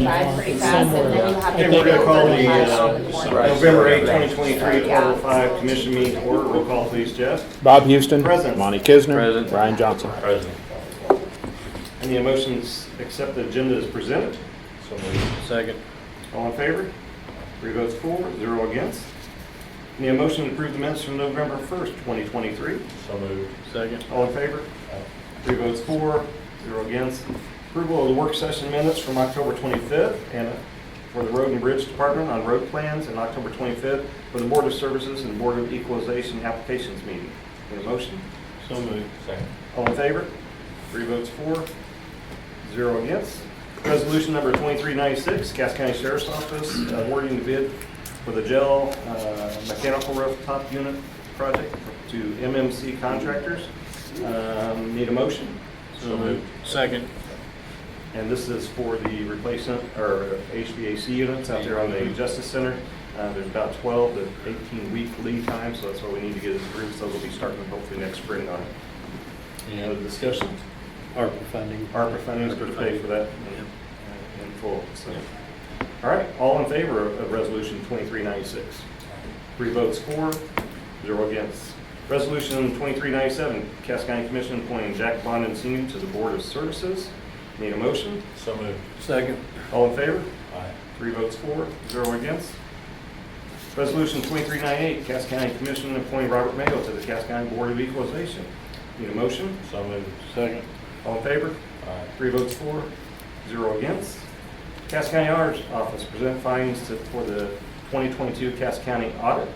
drive pretty fast, and then you have to. Okay, we're gonna call the Right. November 8, 2023, 12:05 commission meeting to order. Roll call, please, Jeff. Bob Houston. Present. Monty Kisner. Present. Ryan Johnson. President. Any motions accept the agenda as presented? So moved. Second. All in favor? 3 votes for, 0 against. Any motion to approve the minutes from November 1st, 2023? So moved. Second. All in favor? 3 votes for, 0 against. Approval of the work session minutes from October 25th and for the Road and Bridge Department on road plans, and October 25th for the Board of Services and Board of Equalization applications meeting. Any motion? So moved. Second. All in favor? 3 votes for, 0 against. Resolution number 2396, Cass County Sheriff's Office awarding the bid for the gel mechanical rooftop unit project to MMC contractors. Need a motion? So moved. Second. And this is for the replacement or HVAC units out there on the Justice Center. There's about 12 to 18-week lead time, so that's why we need to get it approved. So they'll be starting hopefully next spring on it. Any other discussion? ARPA funding. ARPA funding is going to pay for that in full. So, all right, all in favor of Resolution 2396? 3 votes for, 0 against. Resolution 2397, Cass County Commission appointing Jack Bond Sr. to the Board of Services. Need a motion? So moved. Second. All in favor? Aye. 3 votes for, 0 against. Resolution 2398, Cass County Commission appointing Robert Mayo to the Cass County Board of Equalization. Need a motion? So moved. Second. All in favor? Aye. 3 votes for, 0 against. Cass County Auditor's Office present findings for the 2022 Cass County audit.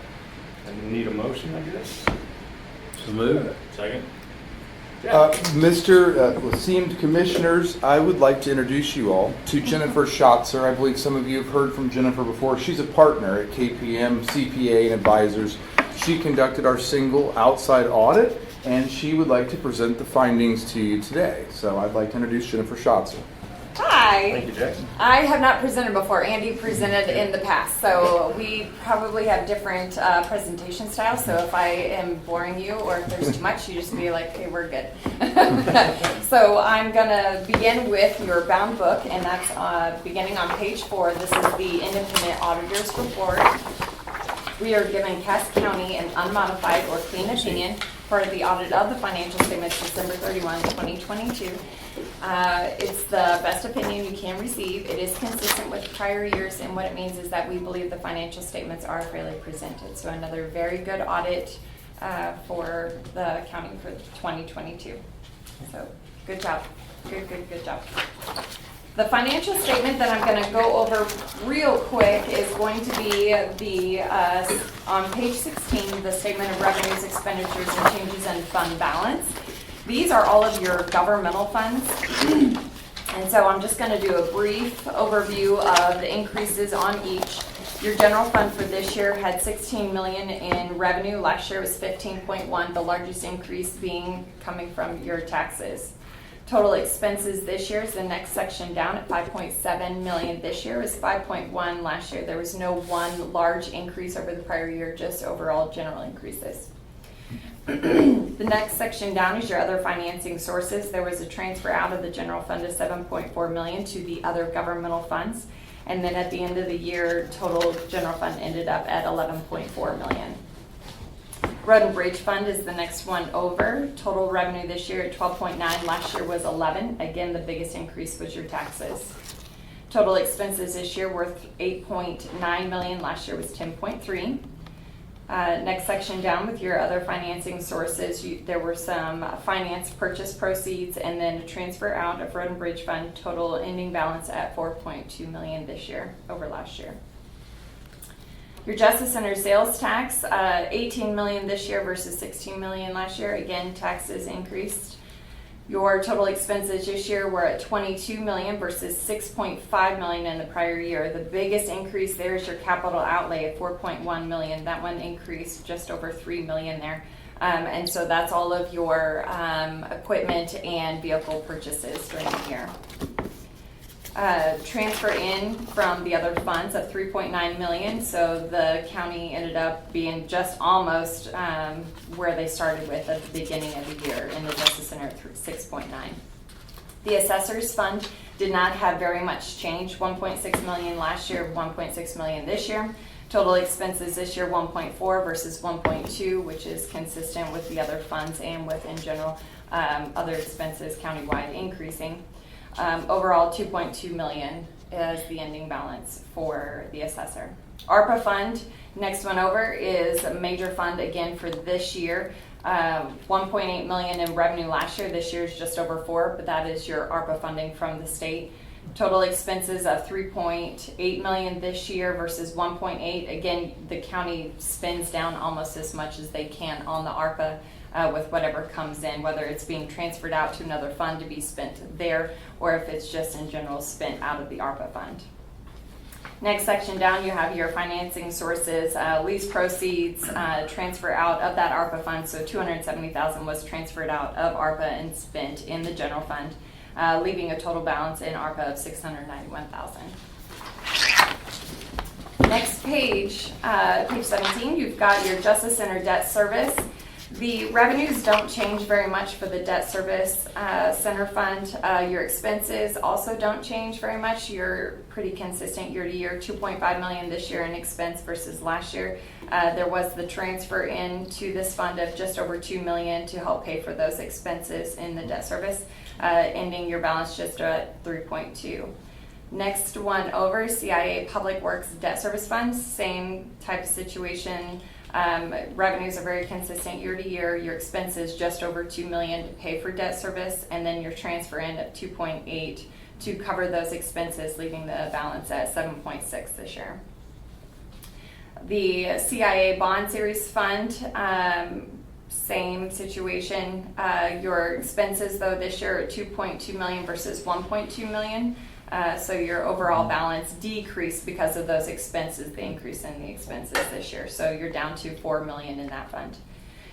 And we need a motion, I guess. So moved. Second. Mr. esteemed commissioners, I would like to introduce you all to Jennifer Schatzer. I believe some of you have heard from Jennifer before. She's a partner at KPM CPA and Advisors. She conducted our single outside audit, and she would like to present the findings to you today. So I'd like to introduce Jennifer Schatzer. Hi. Thank you, Jackson. I have not presented before. Andy presented in the past, so we probably have different presentation styles. So if I am boring you or if there's too much, you just be like, "Okay, we're good." So I'm gonna begin with your bound book, and that's beginning on page 4. This is the Independent Auditor's Report. We are giving Cass County an unmodified or clean opinion for the audit of the financial statements December 31, 2022. It's the best opinion you can receive. It is consistent with prior years, and what it means is that we believe the financial statements are fairly presented. So another very good audit for the county for 2022. So good job. Good job. The financial statement that I'm going to go over real quick is going to be the on page 16, the statement of revenues, expenditures, and changes in fund balance. These are all of your governmental funds. And so I'm just going to do a brief overview of the increases on each. Your general fund for this year had $16 million in revenue. Last year was 15.1, the largest increase being coming from your taxes. Total expenses this year is the next section down at $5.7 million. This year was 5.1. Last year there was no one large increase over the prior year, just overall general increases. The next section down is your other financing sources. There was a transfer out of the general fund of $7.4 million to the other governmental funds. And then at the end of the year, total general fund ended up at $11.4 million. Road and Bridge Fund is the next one over. Total revenue this year at 12.9. Last year was 11. Again, the biggest increase was your taxes. Total expenses this year were 8.9 million. Last year was 10.3. Next section down with your other financing sources, there were some finance purchase proceeds and then a transfer out of Road and Bridge Fund. Total ending balance at 4.2 million this year over last year. Your Justice Center sales tax, 18 million this year versus 16 million last year. Again, taxes increased. Your total expenses this year were at 22 million versus 6.5 million in the prior year. The biggest increase there is your capital outlay at 4.1 million. That one increased just over 3 million there. And so that's all of your equipment and vehicle purchases during the year. Transfer in from the other funds of 3.9 million. So the county ended up being just almost where they started with at the beginning of the year in the Justice Center at 6.9. The assessor's fund did not have very much change, 1.6 million last year, 1.6 million this year. Total expenses this year, 1.4 versus 1.2, which is consistent with the other funds and with, in general, other expenses countywide increasing. Overall, 2.2 million is the ending balance for the assessor. ARPA fund, next one over, is a major fund again for this year. 1.8 million in revenue last year. This year is just over 4, but that is your ARPA funding from the state. Total expenses of 3.8 million this year versus 1.8. Again, the county spends down almost as much as they can on the ARPA with whatever comes in, whether it's being transferred out to another fund to be spent there, or if it's just in general spent out of the ARPA fund. Next section down, you have your financing sources, lease proceeds, transfer out of that ARPA fund. So 270,000 was transferred out of ARPA and spent in the general fund, leaving a total balance in ARPA of 691,000. Next page, page 17, you've got your Justice Center debt service. The revenues don't change very much for the debt service center fund. Your expenses also don't change very much. You're pretty consistent year to year, 2.5 million this year in expense versus last year. There was the transfer into this fund of just over 2 million to help pay for those expenses in the debt service, ending your balance just at 3.2. Next one over, CIA Public Works Debt Service Fund, same type of situation. Revenues are very consistent year to year. Your expenses just over 2 million to pay for debt service, and then your transfer in at 2.8 to cover those expenses, leaving the balance at 7.6 this year. The CIA Bond Series Fund, same situation. Your expenses though this year are 2.2 million versus 1.2 million. So your overall balance decreased because of those expenses, the increase in the expenses this year. So you're down to 4 million in that fund.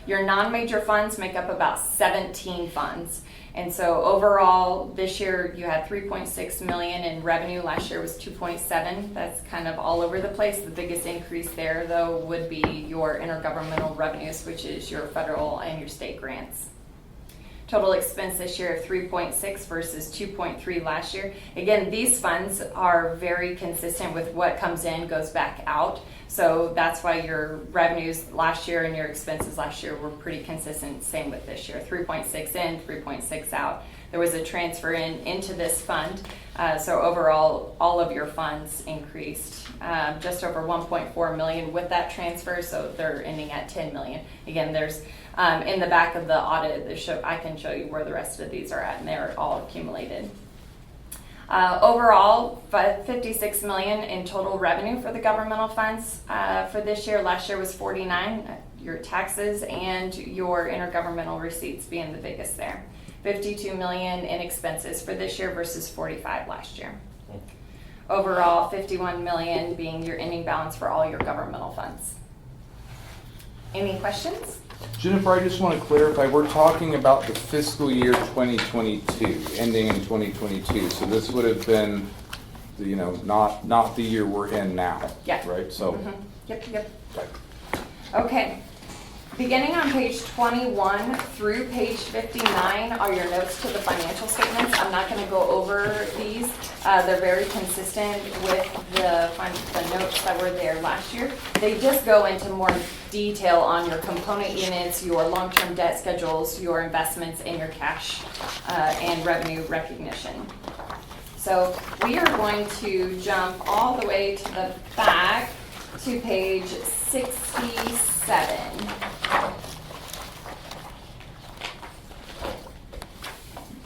Your non-major funds make up about 17 funds. And so overall this year you had 3.6 million in revenue. Last year was 2.7. That's kind of all over the place. The biggest increase there though would be your intergovernmental revenues, which is your federal and your state grants. Total expense this year of 3.6 versus 2.3 last year. Again, these funds are very consistent with what comes in, goes back out. So that's why your revenues last year and your expenses last year were pretty consistent. Same with this year, 3.6 in, 3.6 out. There was a transfer into this fund. So overall, all of your funds increased just over 1.4 million with that transfer. So they're ending at 10 million. Again, there's in the back of the audit, I can show you where the rest of these are at, and they're all accumulated. Overall, 56 million in total revenue for the governmental funds for this year. Last year was 49. Your taxes and your intergovernmental receipts being the biggest there. 52 million in expenses for this year versus 45 last year. Overall, 51 million being your ending balance for all your governmental funds. Any questions? Jennifer, I just want to clarify, we're talking about the fiscal year 2022, ending in 2022. So this would have been, not the year we're in now. Yeah. Right? So. Yep. Right. Okay. Beginning on page 21 through page 59 are your notes to the financial statements. I'm not going to go over these. They're very consistent with the notes that were there last year. They just go into more detail on your component units, your long-term debt schedules, your investments, and your cash and revenue recognition. So we are going to jump all the way to the back to page 67.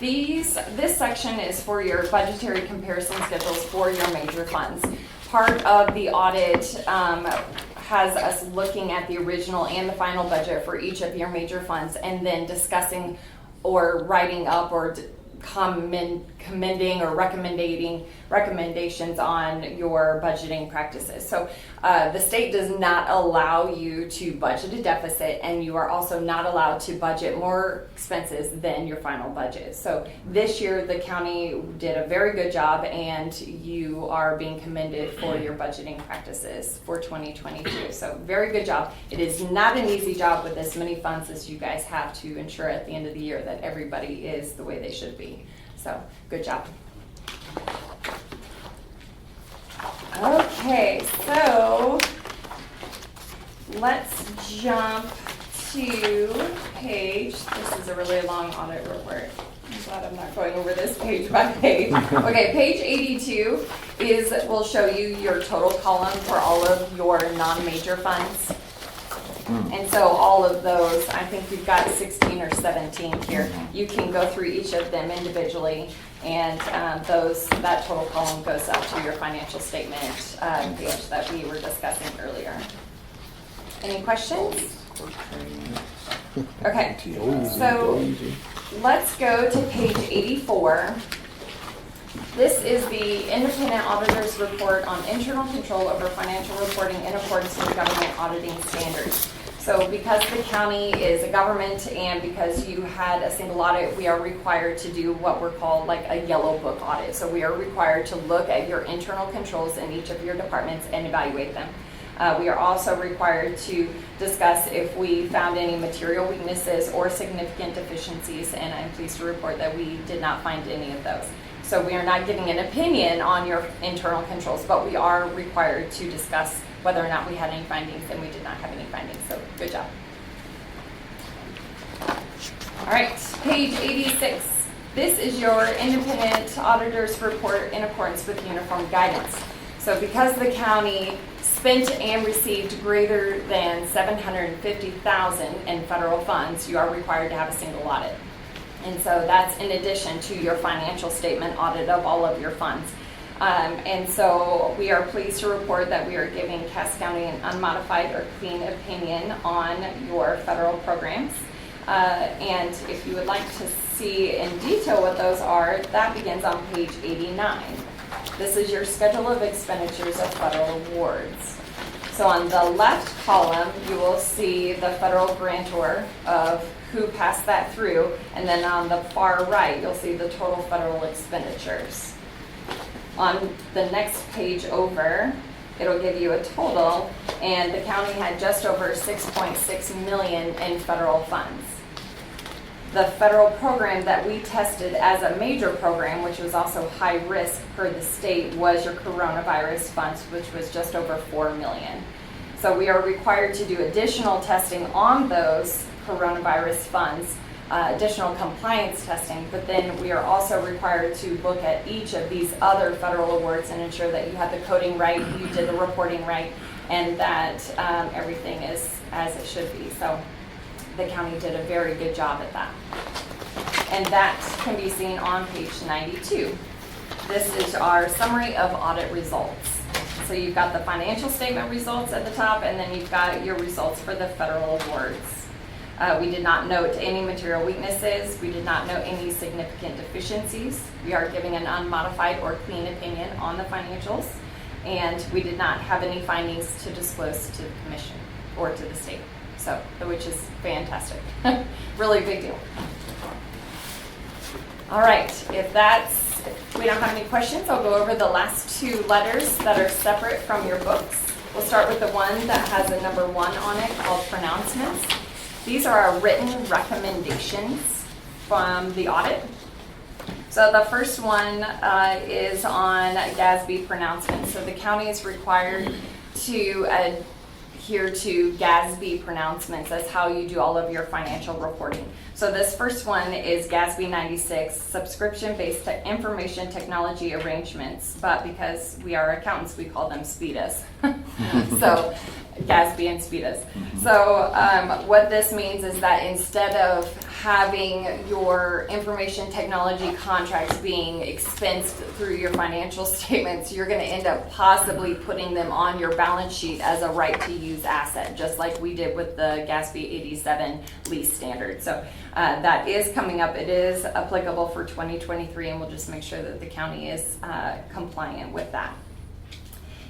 This section is for your budgetary comparison schedules for your major funds. Part of the audit has us looking at the original and the final budget for each of your major funds, and then discussing or writing up or commending or recommendations on your budgeting practices. So the state does not allow you to budget a deficit, and you are also not allowed to budget more expenses than your final budget. So this year the county did a very good job, and you are being commended for your budgeting practices for 2022. So very good job. It is not an easy job with as many funds as you guys have to ensure at the end of the year that everybody is the way they should be. So, good job. Okay, so let's jump to page, this is a really long audit report. I'm glad I'm not going over this page by page. Okay, page 82 will show you your total column for all of your non-major funds. And so all of those, I think you've got 16 or 17 here. You can go through each of them individually, and that total column goes up to your financial statement page that we were discussing earlier. Any questions? Okay, so let's go to page 84. This is the Independent Auditor's Report on Internal Control over Financial Reporting in accordance with government auditing standards. So because the county is a government and because you had a single audit, we are required to do what we're called like a yellow book audit. So we are required to look at your internal controls in each of your departments and evaluate them. We are also required to discuss if we found any material weaknesses or significant deficiencies, and I'm pleased to report that we did not find any of those. So we are not giving an opinion on your internal controls, but we are required to discuss whether or not we had any findings, and we did not have any findings, so good job. All right, page 86. This is your Independent Auditor's Report in accordance with uniform guidance. So because the county spent and received greater than $750,000 in federal funds, you are required to have a single audit. And so that's in addition to your financial statement audit of all of your funds. And so we are pleased to report that we are giving Cass County an unmodified or clean opinion on your federal programs. And if you would like to see in detail what those are, that begins on page 89. This is your schedule of expenditures of federal awards. So on the left column, you will see the federal grantor of who passed that through, and then on the far right, you'll see the total federal expenditures. On the next page over, it'll give you a total, and the county had just over $6.6 million in federal funds. The federal program that we tested as a major program, which was also high risk per the state, was your coronavirus funds, which was just over $4 million. So we are required to do additional testing on those coronavirus funds, additional compliance testing, but then we are also required to look at each of these other federal awards and ensure that you have the coding right, you did the reporting right, and that everything is as it should be. So the county did a very good job at that. And that can be seen on page 92. This is our summary of audit results. So you've got the financial statement results at the top, and then you've got your results for the federal awards. We did not note any material weaknesses. We did not note any significant deficiencies. We are giving an unmodified or clean opinion on the financials, and we did not have any findings to disclose to the commission or to the state. So, which is fantastic. Really big deal. All right, if we don't have any questions, I'll go over the last two letters that are separate from your books. We'll start with the one that has a number 1 on it called pronouncements. These are our written recommendations from the audit. So the first one is on GASB pronouncements. So the county is required to adhere to GASB pronouncements. That's how you do all of your financial reporting. So this first one is GASB 96, subscription-based information technology arrangements. But because we are accountants, we call them SPIDAs. So GASB and SPIDAs. So what this means is that instead of having your information technology contracts being expensed through your financial statements, you're going to end up possibly putting them on your balance sheet as a right-to-use asset, just like we did with the GASB 87 lease standard. So that is coming up. It is applicable for 2023, and we'll just make sure that the county is compliant with that.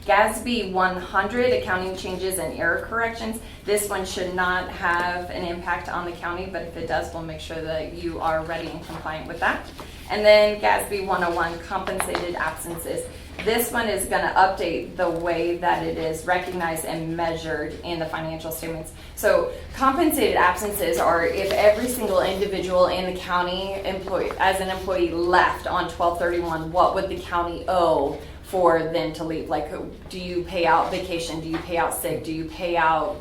GASB 100, accounting changes and error corrections. This one should not have an impact on the county, but if it does, we'll make sure that you are ready and compliant with that. And then GASB 101, compensated absences. This one is gonna update the way that it is recognized and measured in the financial statements. So compensated absences are if every single individual in the county employee, as an employee left on 12/31, what would the county owe for them to leave? Like, do you pay out vacation? Do you pay out sick? Do you pay out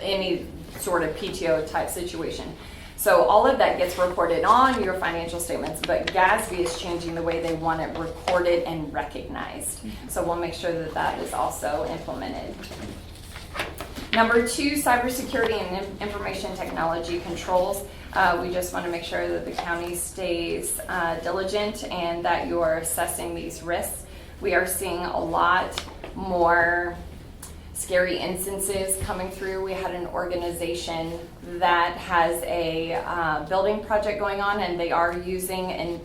any sort of PTO type situation? So all of that gets reported on your financial statements, but GASB is changing the way they want it recorded and recognized. So we'll make sure that that is also implemented. Number 2, cybersecurity and information technology controls. We just want to make sure that the county stays diligent and that you're assessing these risks. We are seeing a lot more scary instances coming through. We had an organization that has a building project going on, and they are using an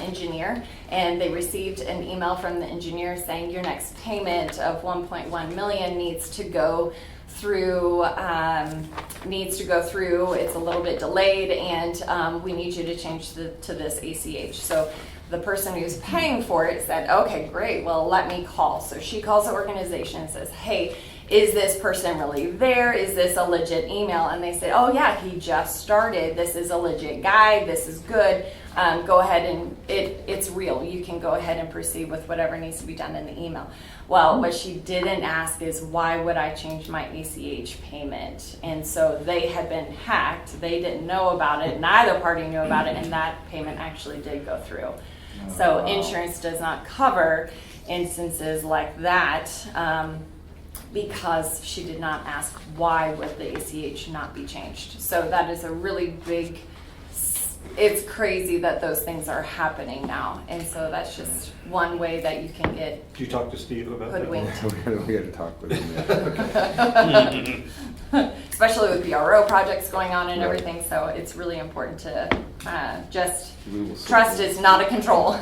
engineer, and they received an email from the engineer saying your next payment of 1.1 million needs to go through. It's a little bit delayed, and we need you to change to this ACH. So the person who's paying for it said, okay, great, well, let me call. So she calls the organization and says, hey, is this person really there? Is this a legit email? And they say, oh yeah, he just started. This is a legit guy. This is good. Go ahead and it's real. You can go ahead and proceed with whatever needs to be done in the email. Well, what she didn't ask is, why would I change my ACH payment? And so they had been hacked. They didn't know about it. Neither party knew about it, and that payment actually did go through. So insurance does not cover instances like that because she did not ask why would the ACH not be changed. So that is a really big, it's crazy that those things are happening now. And so that's just one way that you can get Did you talk to Steve about that? hoodwinked. We had to talk with him. Yeah. Especially with BRO projects going on and Right. everything, so it's really important to just We will see. trust is not a control.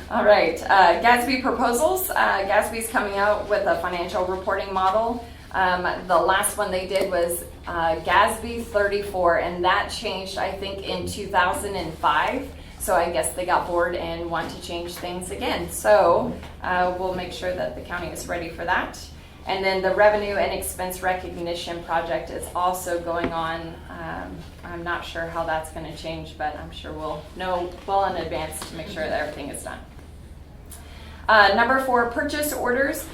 All right, GASB proposals. GASB's coming out with a financial reporting model. The last one they did was GASB 34, and that changed, I think, in 2005. So I guess they got bored and want to change things again. So we'll make sure that the county is ready for that. And then the revenue and expense recognition project is also going on. I'm not sure how that's going to change, but I'm sure we'll know well in advance to make sure that everything is done. Number 4, purchase orders.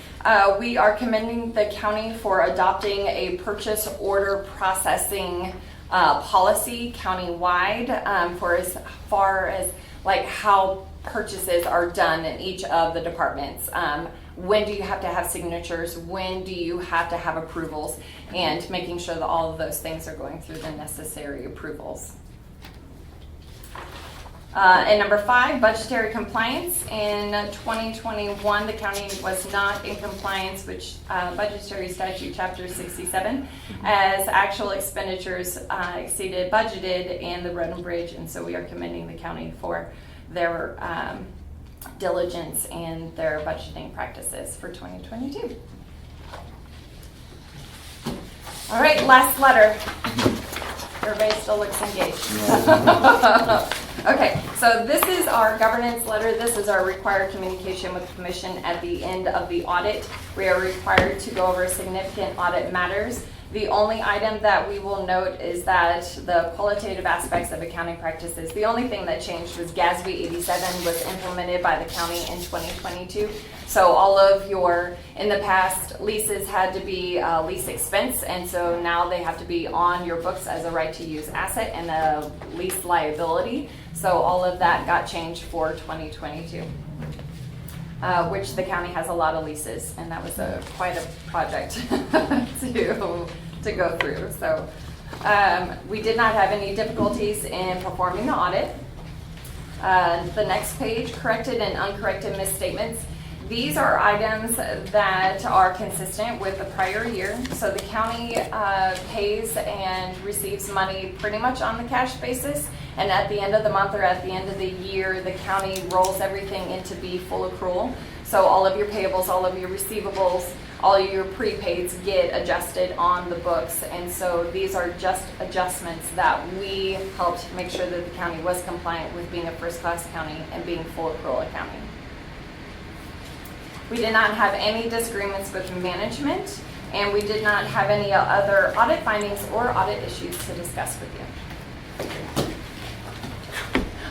We are commending the county for adopting a purchase order processing policy countywide for as far as like how purchases are done in each of the departments. When do you have to have signatures? When do you have to have approvals? And making sure that all of those things are going through the necessary approvals. And number 5, budgetary compliance. In 2021, the county was not in compliance with budgetary statute chapter 67 as actual expenditures exceeded budgeted in the road and bridge, and so we are commending the county for their diligence and their budgeting practices for 2022. All right, last letter. Everybody still looks engaged. Okay, so this is our governance letter. This is our required communication with the commission at the end of the audit. We are required to go over significant audit matters. The only item that we will note is that the qualitative aspects of accounting practices, the only thing that changed was GASB 87 was implemented by the county in 2022. So all of your, in the past, leases had to be lease expense, and so now they have to be on your books as a right to use asset and a lease liability. So all of that got changed for 2022. Which the county has a lot of leases, and that was quite a project to go through. So we did not have any difficulties in performing the audit. The next page, corrected and uncorrected misstatements. These are items that are consistent with the prior year. So the county pays and receives money pretty much on the cash basis. And at the end of the month or at the end of the year, the county rolls everything into be full accrual. So all of your payables, all of your receivables, all of your prepaids get adjusted on the books. And so these are just adjustments that we helped make sure that the county was compliant with being a first-class county and being full accrual accounting. We did not have any disagreements with management, and we did not have any other audit findings or audit issues to discuss with you.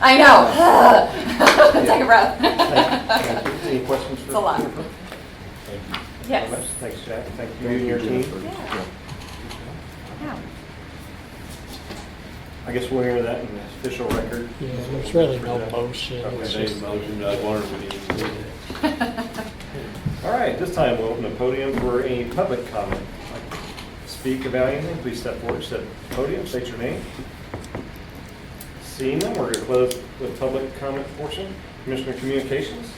I know. Take a breath. Thank you. Any questions for It's a lot. Jennifer? Yes. Thanks, Jack. Thank you and your team. Yeah. Yeah. I guess we'll hear that in the official record. Yeah, there's really no motion. Okay, It's Made a just- motion, I wondered if we needed to do that. All right, this time we'll open the podium for any public comment. Speak about anything, please step forward, step to the podium, state your name. Seeing none, we're going to close the public comment portion. Commissioner Communications?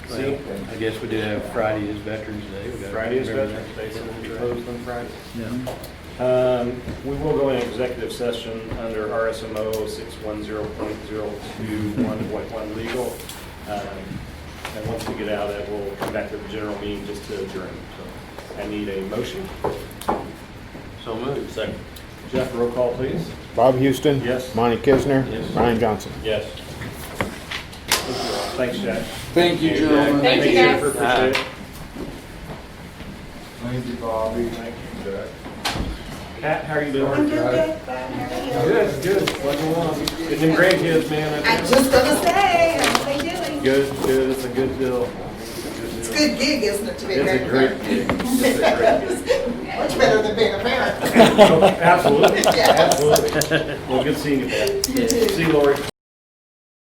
Well, I guess we did have Friday is Veterans Day. We gotta Friday is remember Veterans Day, that. so we'll be closed on Friday. Yeah. We will go in executive session under RSMO 610.021.1 legal. And once we get out of that, we'll come back to the general meeting just to adjourn. So I need a motion. So moved. Second. Jeff, roll call, please. Bob Houston. Yes. Monty Kisner. Yes. Ryan Johnson. Yes. Thanks, Jack. Thank you, gentlemen. Thank you, guys. Jennifer. Appreciate it. Thank you, Bobby. Thank you, Jack. Pat, how are you doing? I'm doing good, Bob. How are you? Good, good. What's going on? Getting them grandkids, man. I just gonna say, how's they doing? Good, good. It's a good deal. It's a good gig, isn't it, to be a It's a great grandparent? gig. It's a great gig. Much better than being a parent. Absolutely, Yes. absolutely. Well, good seeing you, Pat. You too. See you, Lori.